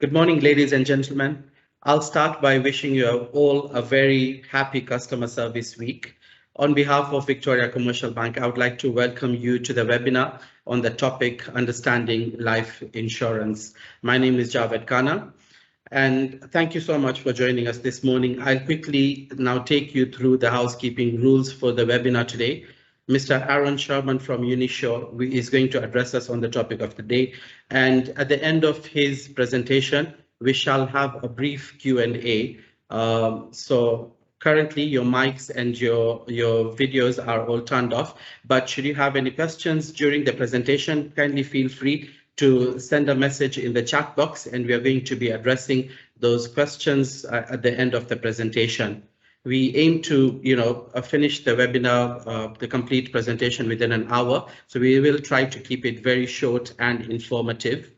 Good morning, ladies and gentlemen. I'll start by wishing you all a very happy customer service week. On behalf of Victoria Commercial Bank, I would like to welcome you to the webinar on the topic Understanding Life Insurance. My name is Javed Khanna, and thank you so much for joining us this morning. I'll quickly now take you through the housekeeping rules for the webinar today. Mr. Aron Sherman from Unishore is going to address us on the topic of the day. And at the end of his presentation, we shall have a brief Q&A. So currently your mics and your videos are all turned off, but should you have any questions during the presentation, kindly feel free to send a message in the chat box, and we are going to be addressing those questions at the end of the presentation. We aim to, finish the webinar, the complete presentation within an hour. So we will try to keep it very short and informative.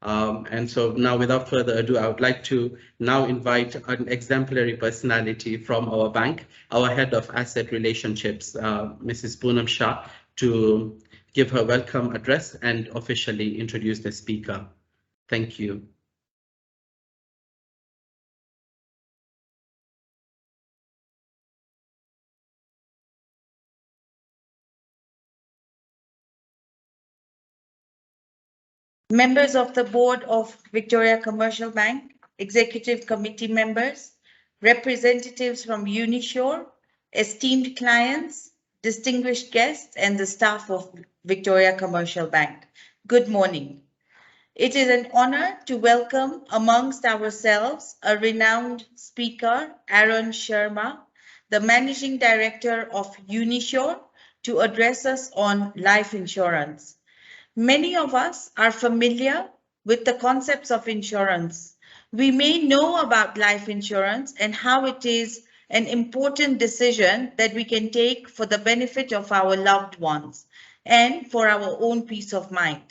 And so now, without further ado, I would like to now invite an exemplary personality from our bank, our head of asset relationships, Mrs. Poonam Shah, to give her welcome address and officially introduce the speaker. Thank you. Members of the Board of Victoria Commercial Bank, Executive Committee members, representatives from Unishore, esteemed clients, distinguished guests, and the staff of Victoria Commercial Bank. Good morning. It is an honor to welcome amongst ourselves a renowned speaker, Aron Sherman, the Managing Director of Unishore, to address us on life insurance. Many of us are familiar with the concepts of insurance. We may know about life insurance and how it is an important decision that we can take for the benefit of our loved ones and for our own peace of mind.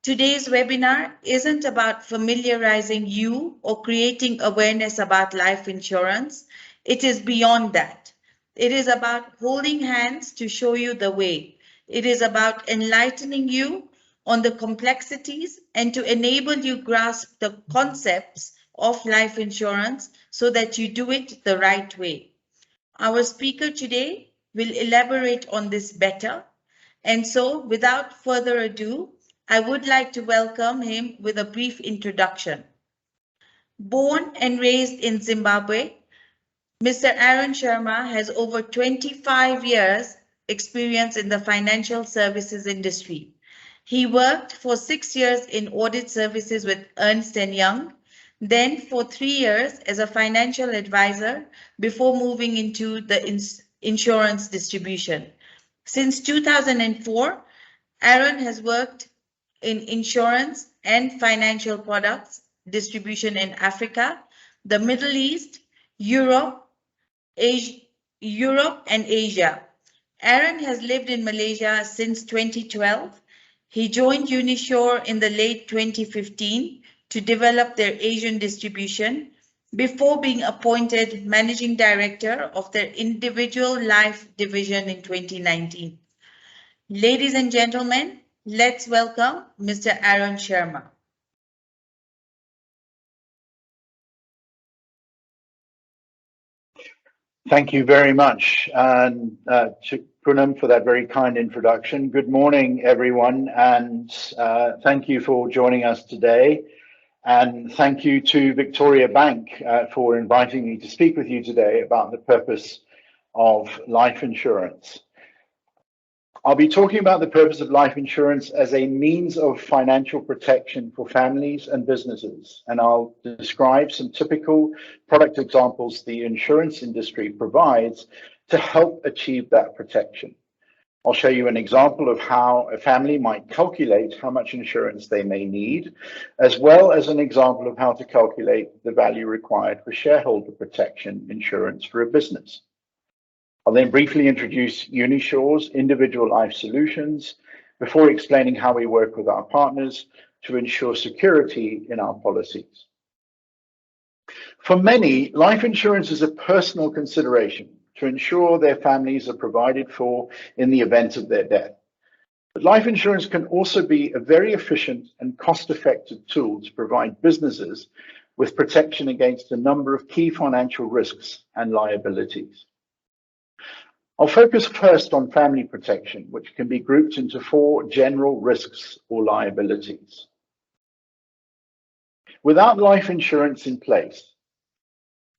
Today's webinar isn't about familiarizing you or creating awareness about life insurance. It is beyond that. It is about holding hands to show you the way. It is about enlightening you on the complexities and to enable you grasp the concepts of life insurance so that you do it the right way. Our speaker today will elaborate on this better. And so without further ado, I would like to welcome him with a brief introduction. Born and raised in Zimbabwe, Mr. Aron Sherman has over 25 years experience in the financial services industry. He worked for 6 years in audit services with Ernst & Young, then for 3 years as a financial advisor before moving into the insurance distribution. Since 2004, Aron has worked in insurance and financial products distribution in Africa, the Middle East, Europe and Asia. Aron has lived in Malaysia since 2012. He joined Unishore in the late 2015 to develop their Asian distribution before being appointed Managing Director of their individual life division in 2019. Ladies and gentlemen, let's welcome Mr. Aron Sherman. Thank you very much, and to Poonam for that very kind introduction. Good morning, everyone, and thank you for joining us today. And thank you to Victoria Bank for inviting me to speak with you today about the purpose of life insurance. I'll be talking about the purpose of life insurance as a means of financial protection for families and businesses, and I'll describe some typical product examples the insurance industry provides to help achieve that protection. I'll show you an example of how a family might calculate how much insurance they may need, as well as an example of how to calculate the value required for shareholder protection insurance for a business. I'll then briefly introduce Unishore's individual life solutions before explaining how we work with our partners to ensure security in our policies. For many, life insurance is a personal consideration to ensure their families are provided for in the event of their death. But life insurance can also be a very efficient and cost-effective tool to provide businesses with protection against a number of key financial risks and liabilities. I'll focus first on family protection, which can be grouped into 4 general risks or liabilities. Without life insurance in place,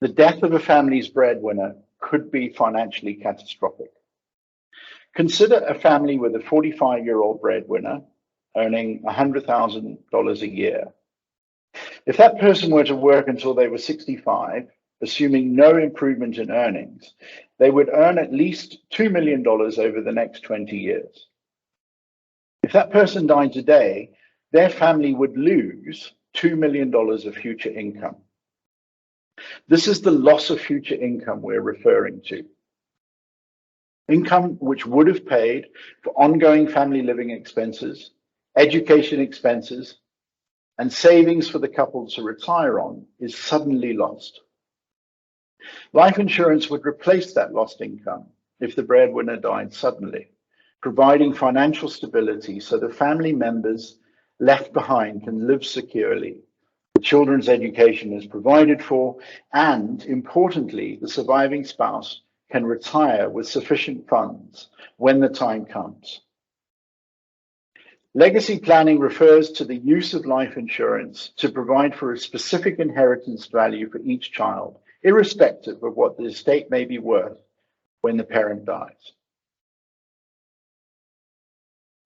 the death of a family's breadwinner could be financially catastrophic. Consider a family with a 45-year-old breadwinner earning $100,000 a year. If that person were to work until they were 65, assuming no improvement in earnings, they would earn at least $2 million over the next 20 years. If that person died today, their family would lose $2 million of future income. This is the loss of future income we're referring to. Income which would have paid for ongoing family living expenses, education expenses, and savings for the couple to retire on is suddenly lost. Life insurance would replace that lost income if the breadwinner died suddenly, providing financial stability so the family members left behind can live securely, the children's education is provided for, and importantly, the surviving spouse can retire with sufficient funds when the time comes. Legacy planning refers to the use of life insurance to provide for a specific inheritance value for each child, irrespective of what the estate may be worth when the parent dies.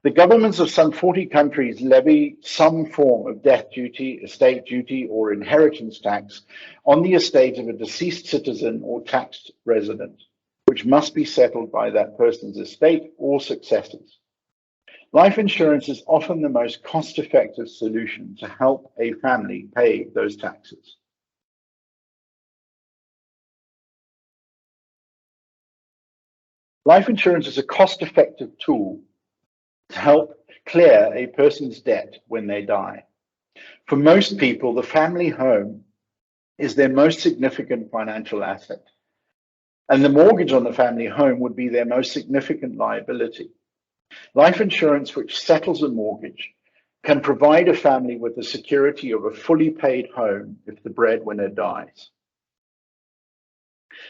The governments of some 40 countries levy some form of death duty, estate duty, or inheritance tax on the estate of a deceased citizen or taxed resident, which must be settled by that person's estate or successors. Life insurance is often the most cost-effective solution to help a family pay those taxes. Life insurance is a cost-effective tool to help clear a person's debt when they die. For most people, the family home is their most significant financial asset, and the mortgage on the family home would be their most significant liability. Life insurance, which settles a mortgage, can provide a family with the security of a fully paid home if the breadwinner dies.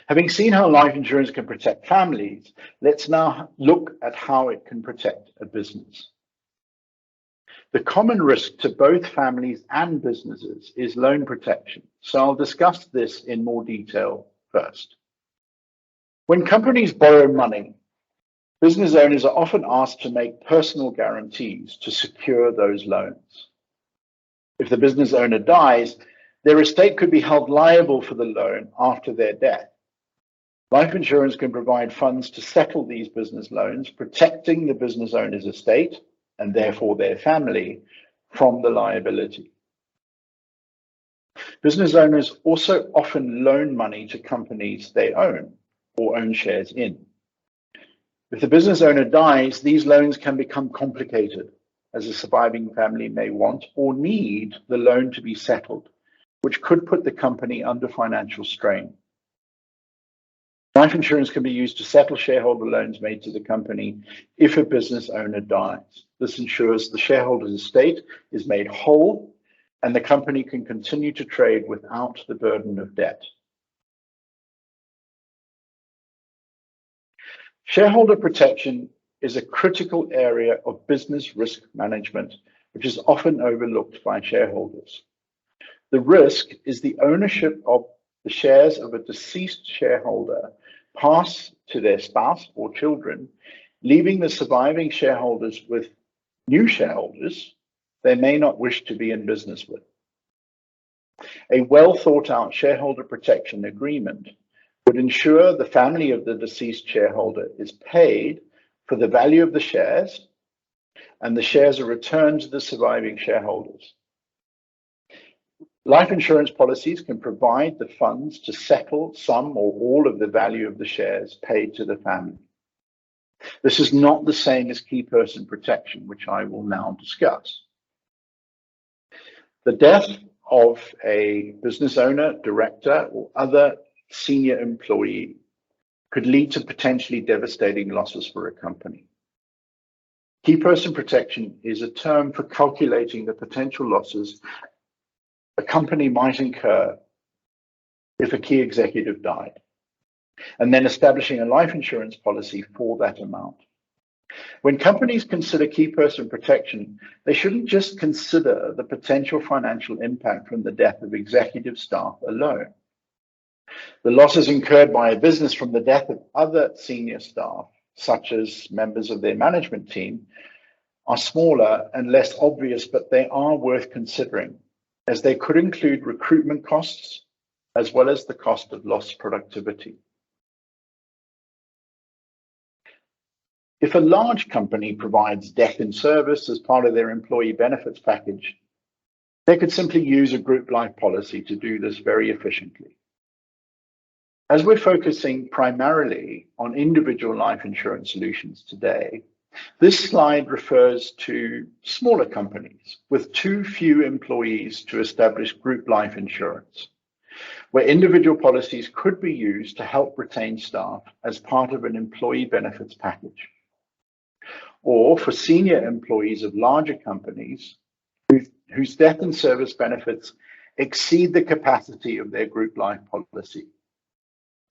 Having seen how life insurance can protect families, let's now look at how it can protect a business. The common risk to both families and businesses is loan protection, so I'll discuss this in more detail first. When companies borrow money, business owners are often asked to make personal guarantees to secure those loans. If the business owner dies, their estate could be held liable for the loan after their death. Life insurance can provide funds to settle these business loans, protecting the business owner's estate, and therefore their family, from the liability. Business owners also often loan money to companies they own or own shares in. If the business owner dies, these loans can become complicated, as a surviving family may want or need the loan to be settled, which could put the company under financial strain. Life insurance can be used to settle shareholder loans made to the company if a business owner dies. This ensures the shareholder's estate is made whole and the company can continue to trade without the burden of debt. Shareholder protection is a critical area of business risk management, which is often overlooked by shareholders. The risk is the ownership of the shares of a deceased shareholder pass to their spouse or children, leaving the surviving shareholders with new shareholders they may not wish to be in business with. A well thought out shareholder protection agreement would ensure the family of the deceased shareholder is paid for the value of the shares and the shares are returned to the surviving shareholders. Life insurance policies can provide the funds to settle some or all of the value of the shares paid to the family. This is not the same as key person protection, which I will now discuss. The death of a business owner, director, or other senior employee could lead to potentially devastating losses for a company. Key person protection is a term for calculating the potential losses a company might incur if a key executive died, and then establishing a life insurance policy for that amount. When companies consider key person protection, they shouldn't just consider the potential financial impact from the death of executive staff alone. The losses incurred by a business from the death of other senior staff, such as members of their management team, are smaller and less obvious, but they are worth considering, as they could include recruitment costs as well as the cost of lost productivity. If a large company provides death in service as part of their employee benefits package, they could simply use a group life policy to do this very efficiently. As we're focusing primarily on individual life insurance solutions today, this slide refers to smaller companies with too few employees to establish group life insurance, where individual policies could be used to help retain staff as part of an employee benefits package, or for senior employees of larger companies whose death and service benefits exceed the capacity of their group life policy.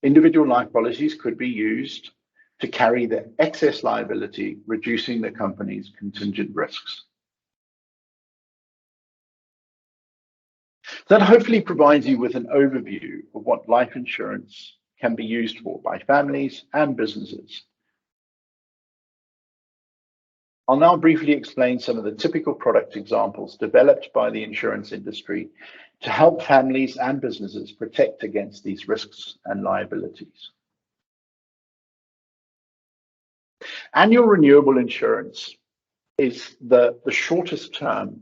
Individual life policies could be used to carry the excess liability, reducing the company's contingent risks. That hopefully provides you with an overview of what life insurance can be used for by families and businesses. I'll now briefly explain some of the typical product examples developed by the insurance industry to help families and businesses protect against these risks and liabilities. Annual renewable insurance is the shortest term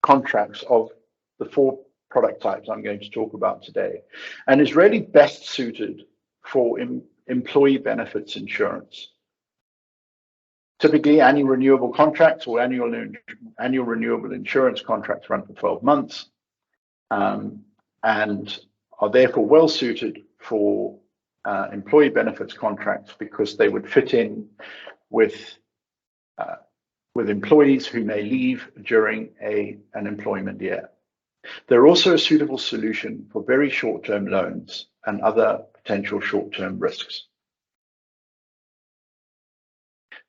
contracts of the four product types I'm going to talk about today, and is really best suited for employee benefits insurance. Typically, annual renewable contracts or annual renewable insurance contracts run for 12 months and are therefore well suited for employee benefits contracts because they would fit in with employees who may leave during an employment year. They're also a suitable solution for very short-term loans and other potential short-term risks.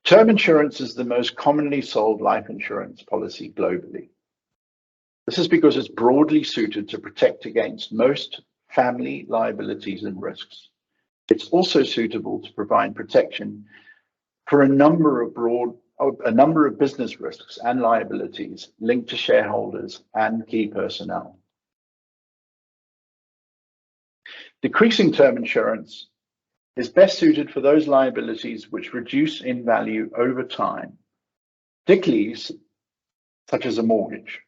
Term insurance is the most commonly sold life insurance policy globally. This is because it's broadly suited to protect against most family liabilities and risks. It's also suitable to provide protection for a number of business risks and liabilities linked to shareholders and key personnel. Decreasing term insurance is best suited for those liabilities which reduce in value over time, particularly such as a mortgage.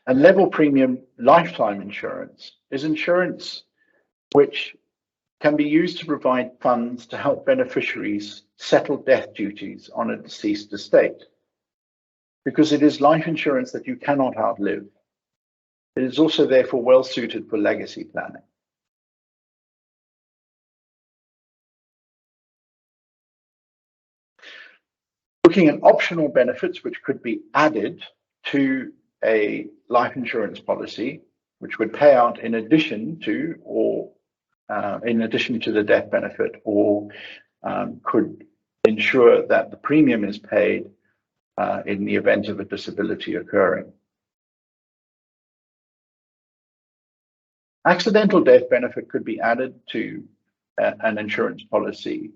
And level premium lifetime insurance is insurance which can be used to provide funds to help beneficiaries settle death duties on a deceased estate, because it is life insurance that you cannot outlive. It is also therefore well suited for legacy planning. Looking at optional benefits which could be added to a life insurance policy, which would pay out in addition to the death benefit, or could ensure that the premium is paid in the event of a disability occurring. Accidental death benefit could be added to an insurance policy.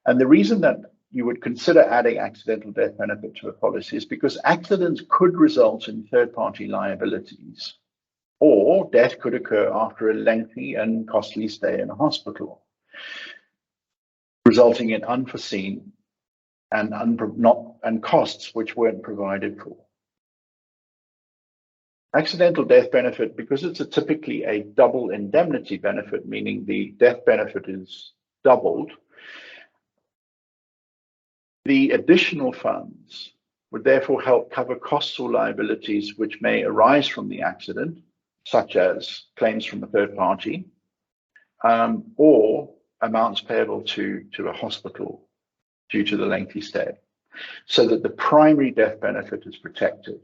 And the reason that you would consider adding accidental death benefit to a policy is because accidents could result in third-party liabilities, or death could occur after a lengthy and costly stay in a hospital, resulting in unforeseen and costs which weren't provided for. Accidental death benefit, because it's typically a double indemnity benefit, meaning the death benefit is doubled, the additional funds would therefore help cover costs or liabilities which may arise from the accident, such as claims from a third party, or amounts payable to a hospital due to the lengthy stay, so that the primary death benefit is protected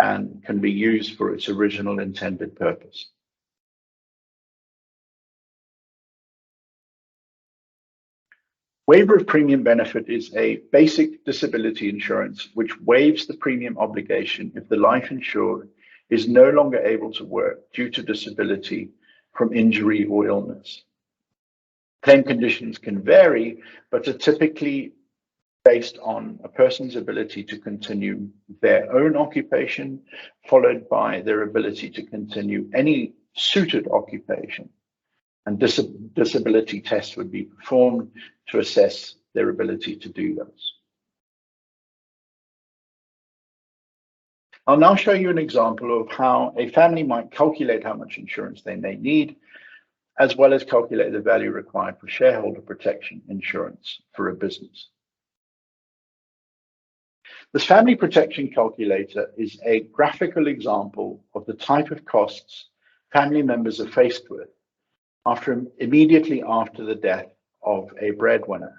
and can be used for its original intended purpose. Waiver of premium benefit is a basic disability insurance which waives the premium obligation if the life insured is no longer able to work due to disability from injury or illness. Claim conditions can vary, but are typically based on a person's ability to continue their own occupation, followed by their ability to continue any suited occupation. And disability tests would be performed to assess their ability to do those. I'll now show you an example of how a family might calculate how much insurance they may need, as well as calculate the value required for shareholder protection insurance for a business. This family protection calculator is a graphical example of the type of costs family members are faced with immediately after the death of a breadwinner,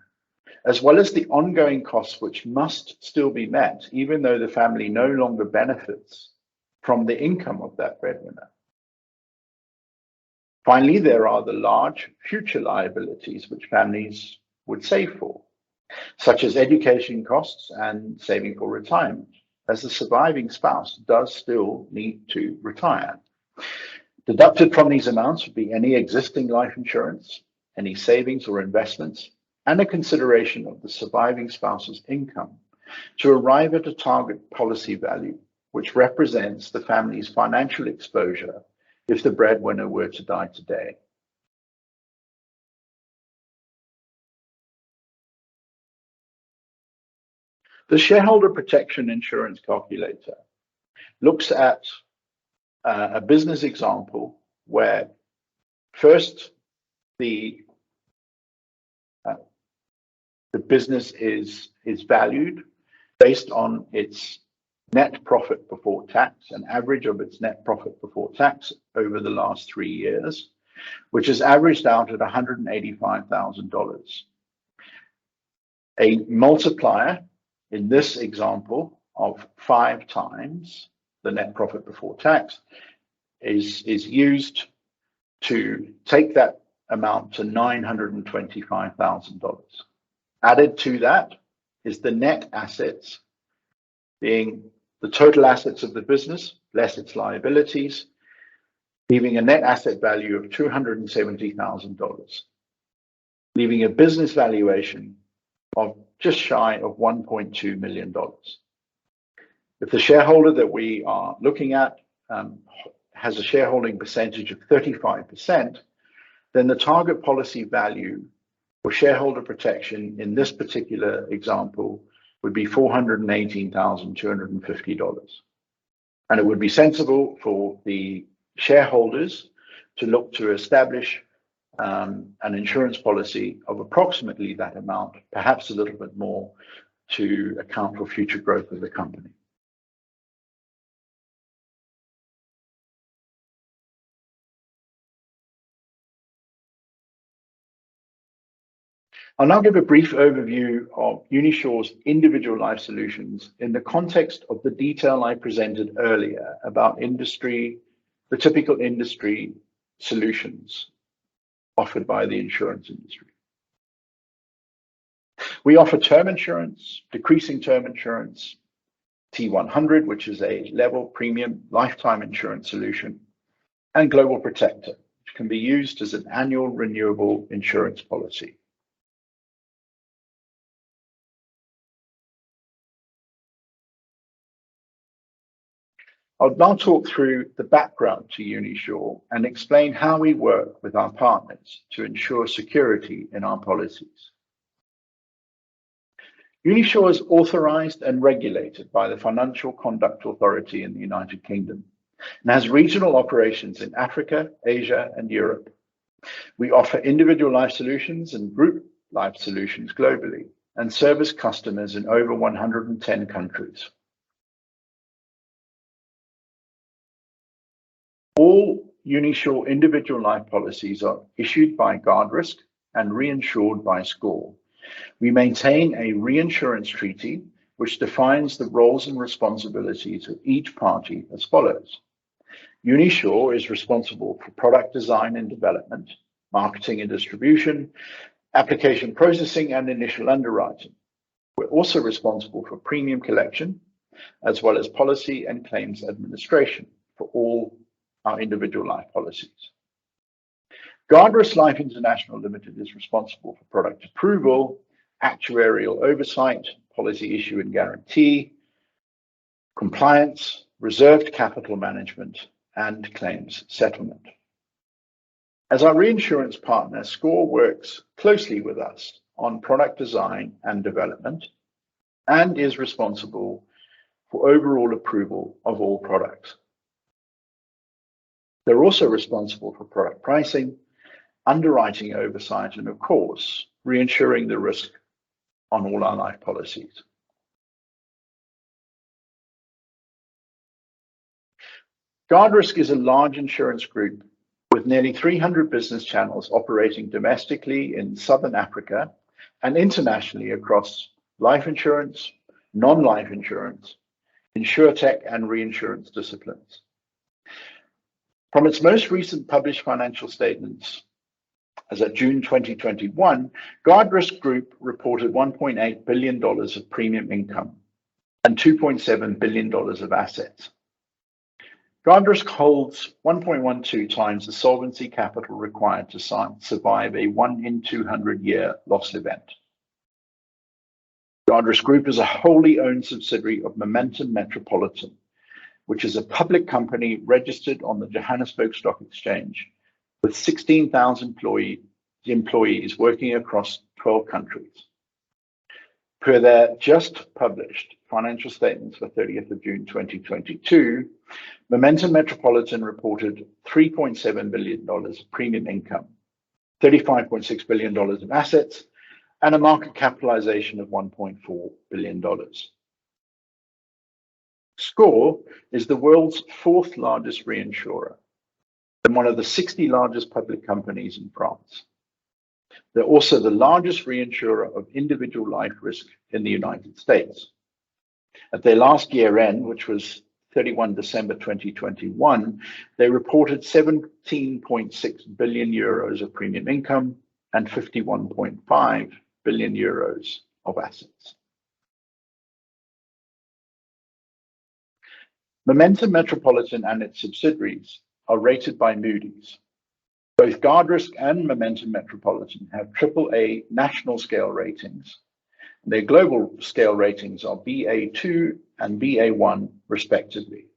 as well as the ongoing costs which must still be met, even though the family no longer benefits from the income of that breadwinner. Finally, there are the large future liabilities which families would save for, such as education costs and saving for retirement, as the surviving spouse does still need to retire. Deducted from these amounts would be any existing life insurance, any savings or investments, and a consideration of the surviving spouse's income to arrive at a target policy value, which represents the family's financial exposure if the breadwinner were to die today. The shareholder protection insurance calculator looks at a business example where first the business is valued based on its net profit before tax, an average of its net profit before tax over the last 3 years, which is averaged out at $185,000. A multiplier in this example of 5 times the net profit before tax is used to take that amount to $925,000. Added to that is the net assets, being the total assets of the business less its liabilities, leaving a net asset value of $270,000, leaving a business valuation of just shy of $1.2 million. If the shareholder that we are looking at has a shareholding percentage of 35%, then the target policy value for shareholder protection in this particular example would be $418,250. And it would be sensible for the shareholders to look to establish an insurance policy of approximately that amount, perhaps a little bit more, to account for future growth of the company. I'll now give a brief overview of Unishore's individual life solutions in the context of the detail I presented earlier about the typical industry solutions offered by the insurance industry. We offer term insurance, decreasing term insurance, T100, which is a level premium lifetime insurance solution, and Global Protector, which can be used as an annual renewable insurance policy. I'll now talk through the background to Unishore and explain how we work with our partners to ensure security in our policies. Unishore is authorized and regulated by the Financial Conduct Authority in the United Kingdom and has regional operations in Africa, Asia, and Europe. We offer individual life solutions and group life solutions globally and service customers in over 110 countries. All Unishore individual life policies are issued by Guardrisk and reinsured by SCOR. We maintain a reinsurance treaty which defines the roles and responsibilities of each party as follows. Unishore is responsible for product design and development, marketing and distribution, application processing, and initial underwriting. We're also responsible for premium collection, as well as policy and claims administration for all our individual life policies. Guardrisk Life International Limited is responsible for product approval, actuarial oversight, policy issue and guarantee, compliance, reserved capital management, and claims settlement. As our reinsurance partner, SCOR works closely with us on product design and development and is responsible for overall approval of all products. They're also responsible for product pricing, underwriting oversight, and of course, reinsuring the risk on all our life policies. Guardrisk is a large insurance group with nearly 300 business channels operating domestically in Southern Africa and internationally across life insurance, non-life insurance, insurtech, and reinsurance disciplines. From its most recent published financial statements, as at June 2021, Guardrisk Group reported $1.8 billion of premium income and $2.7 billion of assets. Guardrisk holds 1.12 times the solvency capital required to survive a 1 in 200 year loss event. Guardrisk Group is a wholly owned subsidiary of Momentum Metropolitan, which is a public company registered on the Johannesburg Stock Exchange with 16,000 employees working across 12 countries. Per their just published financial statements for 30th of June 2022, Momentum Metropolitan reported $3.7 billion of premium income, $35.6 billion of assets, and a market capitalization of $1.4 billion. SCOR is the world's 4th largest reinsurer and one of the 60 largest public companies in France. They're also the largest reinsurer of individual life risk in the United States. At their last year end, which was 31 December 2021, they reported 17.6 billion euros of premium income and 51.5 billion euros of assets. Momentum Metropolitan and its subsidiaries are rated by Moody's. Both Guardrisk and Momentum Metropolitan have AAA national scale ratings. Their global scale ratings are BA2 and BA1 respectively.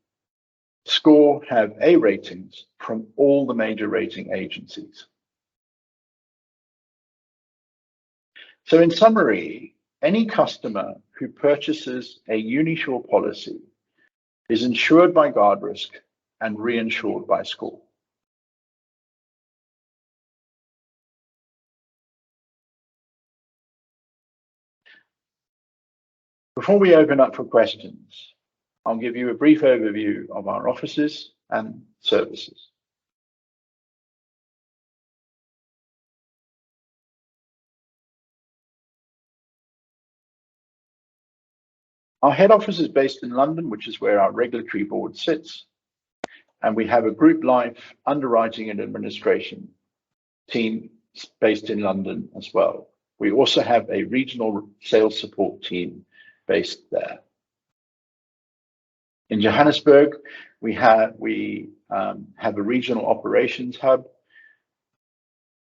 SCOR have A ratings from all the major rating agencies. So in summary, any customer who purchases a Unishore policy is insured by Guardrisk and reinsured by SCOR. Before we open up for questions, I'll give you a brief overview of our offices and services. Our head office is based in London, which is where our regulatory board sits, and we have a group life underwriting and administration team based in London as well. We also have a regional sales support team based there. In Johannesburg, we have a regional operations hub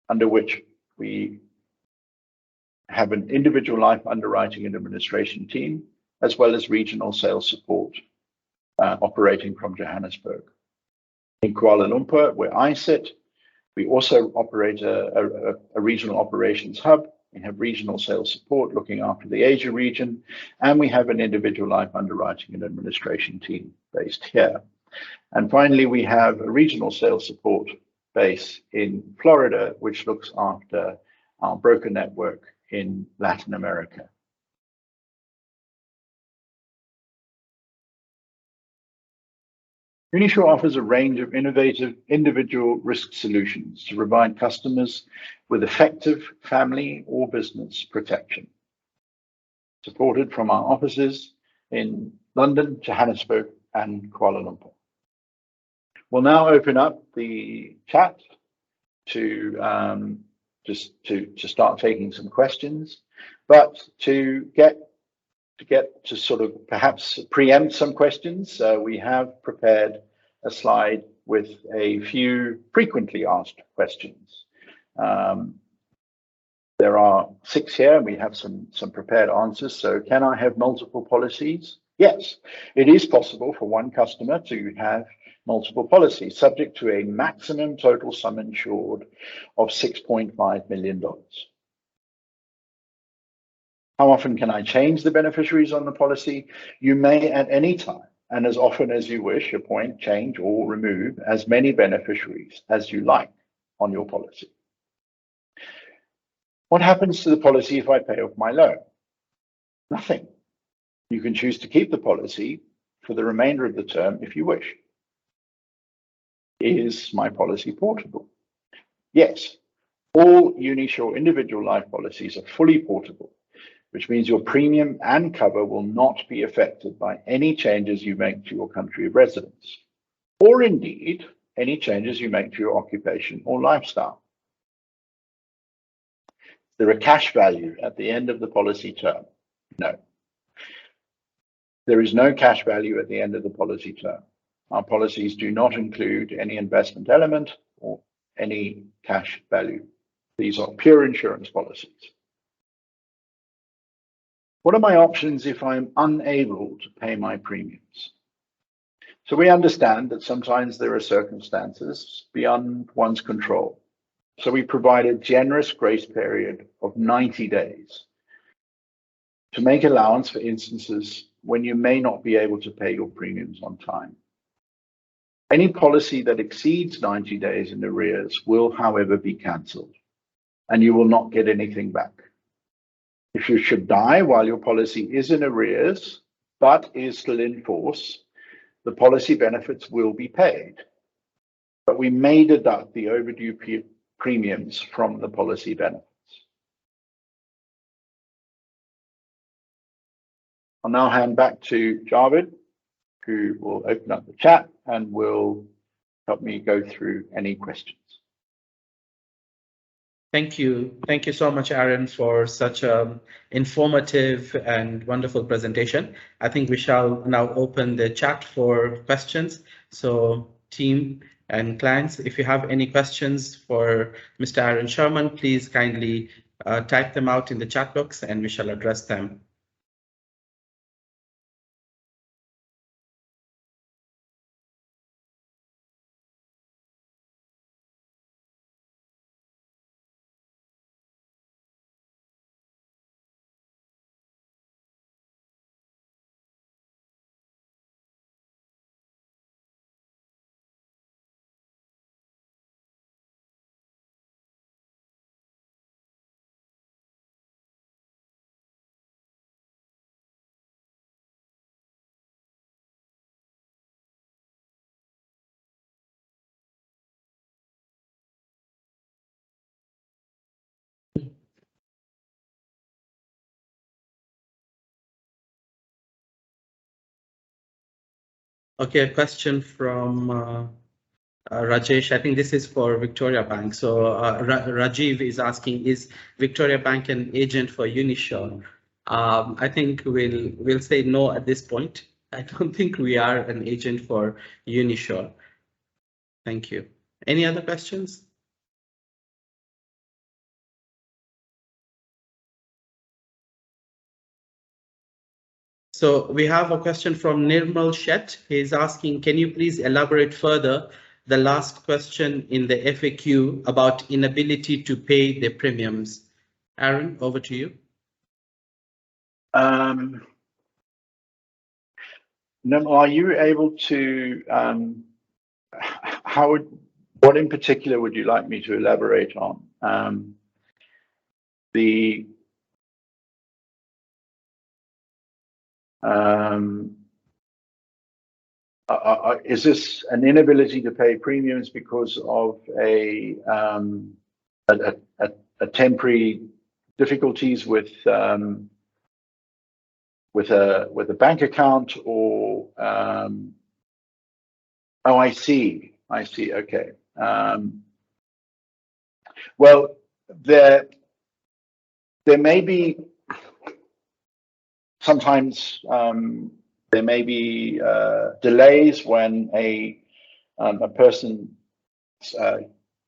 under which we have an individual life underwriting and administration team, as well as regional sales support operating from Johannesburg. In Kuala Lumpur, where I sit, we also operate a regional operations hub. We have regional sales support looking after the Asia region, and we have an individual life underwriting and administration team based here. And finally, we have a regional sales support base in Florida, which looks after our broker network in Latin America. Unishore offers a range of innovative individual risk solutions to provide customers with effective family or business protection, supported from our offices in London, Johannesburg, and Kuala Lumpur. We'll now open up the chat to to start taking some questions, but to sort of perhaps preempt some questions, we have prepared a slide with a few frequently asked questions. There are 6 here, and we have some prepared answers. So, can I have multiple policies? Yes, it is possible for one customer to have multiple policies, subject to a maximum total sum insured of $6.5 million. How often can I change the beneficiaries on the policy? You may at any time, and as often as you wish, appoint, change, or remove as many beneficiaries as you like on your policy. What happens to the policy if I pay off my loan? Nothing. You can choose to keep the policy for the remainder of the term if you wish. Is my policy portable? Yes. All Unishore individual life policies are fully portable, which means your premium and cover will not be affected by any changes you make to your country of residence, or indeed any changes you make to your occupation or lifestyle. Is there a cash value at the end of the policy term? No. There is no cash value at the end of the policy term. Our policies do not include any investment element or any cash value. These are pure insurance policies. What are my options if I'm unable to pay my premiums? So we understand that sometimes there are circumstances beyond one's control. So we provide a generous grace period of 90 days to make allowance for instances when you may not be able to pay your premiums on time. Any policy that exceeds 90 days in arrears will, however, be cancelled, and you will not get anything back. If you should die while your policy is in arrears, but is still in force, the policy benefits will be paid, but we may deduct the overdue premiums from the policy benefits. I'll now hand back to Javed, who will open up the chat and will help me go through any questions. Thank you. Thank you so much, Aron, for such an informative and wonderful presentation. I think we shall now open the chat for questions. So team and clients, if you have any questions for Mr. Aron Sherman, please kindly type them out in the chat box and we shall address them. Okay, a question from Rajesh. I think this is for Victoria Bank. So Rajiv is asking, is Victoria Bank an agent for Unishore? I think we'll say no at this point. I don't think we are an agent for Unishore. Thank you. Any other questions? So we have a question from Nirmal Shet. He's asking, can you please elaborate further the last question in the FAQ about inability to pay the premiums? Aron, over to you. No, are you able to, what in particular would you like me to elaborate on? Is this an inability to pay premiums because of a temporary difficulties with a bank account, or oh, I see. Okay. Well, there may be sometimes there may be delays when a person's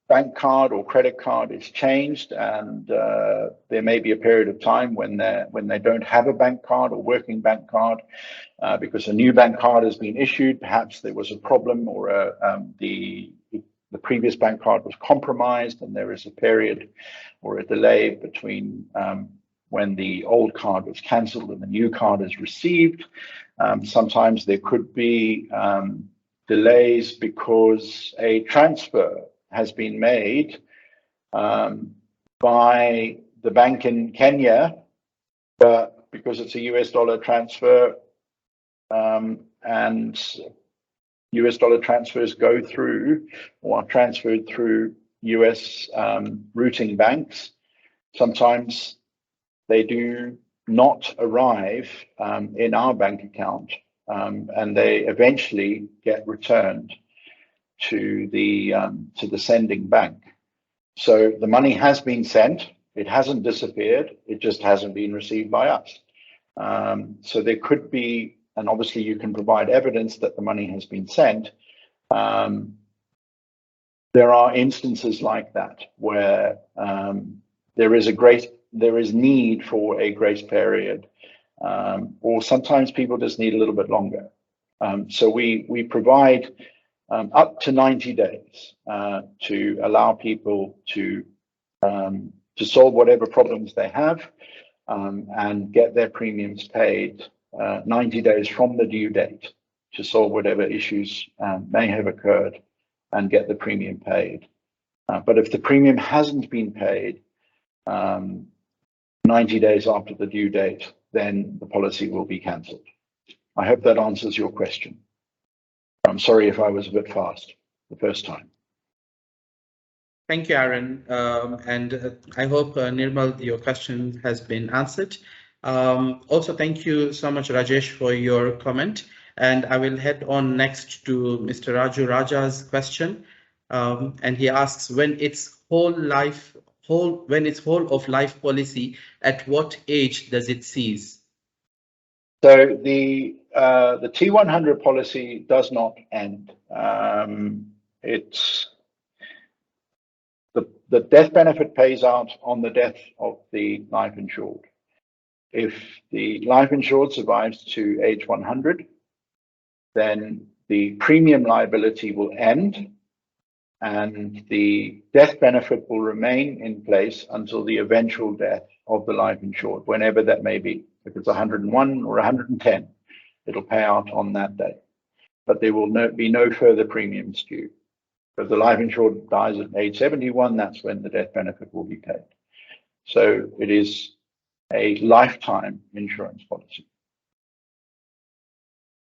bank card or credit card is changed, and there may be a period of time when they don't have a bank card or working bank card because a new bank card has been issued. Perhaps there was a problem, or the previous bank card was compromised, and there is a period or a delay between when the old card was cancelled and the new card is received. Sometimes there could be delays because a transfer has been made by the bank in Kenya, but because it's a US dollar transfer, and US dollar transfers go through or are transferred through US routing banks, sometimes they do not arrive in our bank account, and they eventually get returned to the sending bank. So the money has been sent. It hasn't disappeared. It just hasn't been received by us. So there could be, and obviously you can provide evidence that the money has been sent. There are instances like that where there is need for a grace period, or sometimes people just need a little bit longer. So we provide up to 90 days to allow people to solve whatever problems they have and get their premiums paid 90 days from the due date to solve whatever issues may have occurred and get the premium paid. But if the premium hasn't been paid 90 days after the due date, then the policy will be cancelled. I hope that answers your question. I'm sorry if I was a bit fast the first time. Thank you, Aron. And I hope, Nirmal, your question has been answered. Also, thank you so much, Rajesh, for your comment. And I will head on next to Mr. Raju Raja's question. And he asks, when it's whole of life policy, at what age does it cease? So the T100 policy does not end. It's the death benefit pays out on the death of the life insured. If the life insured survives to age 100, then the premium liability will end, and the death benefit will remain in place until the eventual death of the life insured, whenever that may be. If it's 101 or 110, it'll pay out on that day. But there will be no further premiums due. If the life insured dies at age 71, that's when the death benefit will be paid. So it is a lifetime insurance policy.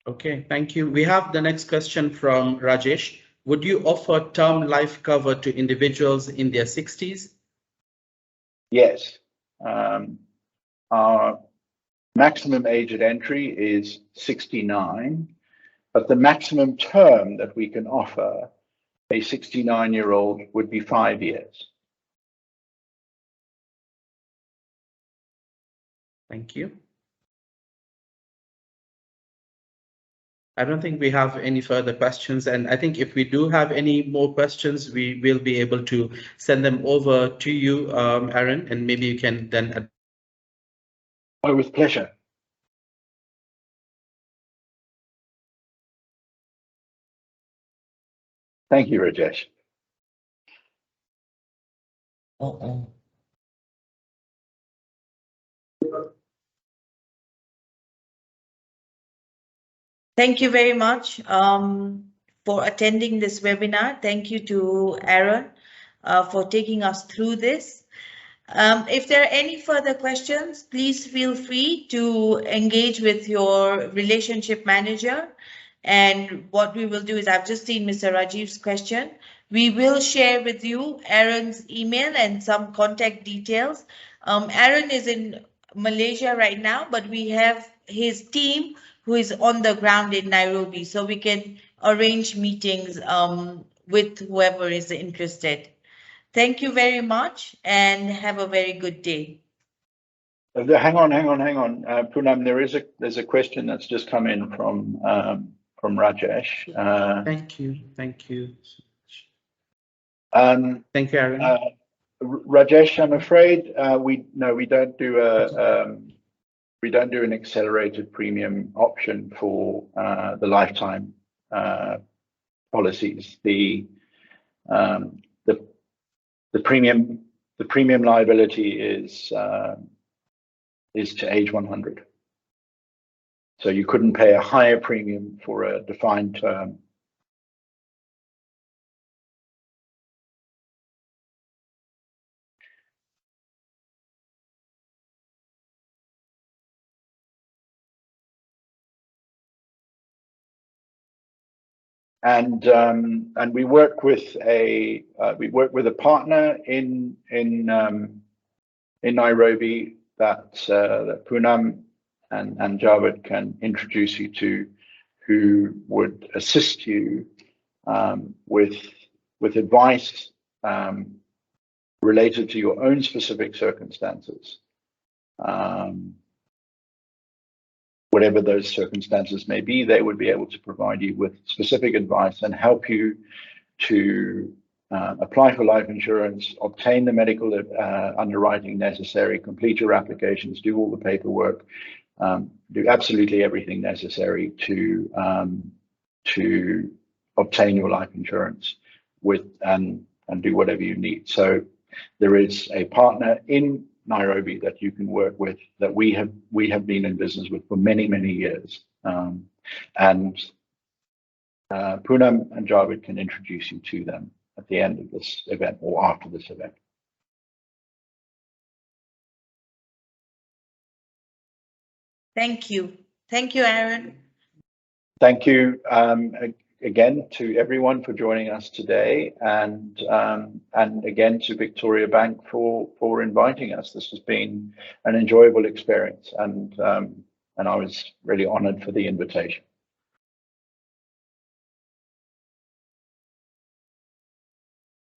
Okay, thank you. We have the next question from Rajesh. Would you offer term life cover to individuals in their 60s? Yes. Our maximum age at entry is 69, but the maximum term that we can offer a 69-year-old would be 5 years. Thank you. I don't think we have any further questions, and I think if we do have any more questions, we will be able to send them over to you, Aron, and maybe you can then. Oh, with pleasure. Thank you, Rajesh. Thank you very much for attending this webinar. Thank you to Aron for taking us through this. If there are any further questions, please feel free to engage with your relationship manager, And what we will do is, I've just seen Mr. Rajiv's question. We will share with you Aron's email and some contact details. Aron is in Malaysia right now, but we have his team who is on the ground in Nairobi, so we can arrange meetings with whoever is interested. Thank you very much and have a very good day. Hang on. Poonam, there's a question that's just come in from Rajesh. Thank you. Thank you. Um, Thank you, Aron. Rajesh, I'm afraid we don't do an accelerated premium option for the lifetime policies. The premium liability is to age 100. So you couldn't pay a higher premium for a defined term. And we work with a partner in Nairobi that Poonam and Javed can introduce you to, who would assist you with advice related to your own specific circumstances. Whatever those circumstances may be, they would be able to provide you with specific advice and help you to apply for life insurance, obtain the medical underwriting necessary, complete your applications, do all the paperwork, do absolutely everything necessary to obtain your life insurance and do whatever you need. So there is a partner in Nairobi that you can work with, that we have been in business with for many years, and Poonam and Javed can introduce you to them at the end of this event or after this event. Thank you, Aron. Thank you again to everyone for joining us today, and again to Victoria Bank for inviting us. This has been an enjoyable experience, and I was really honoured for the invitation.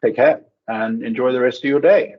Take care and enjoy the rest of your day.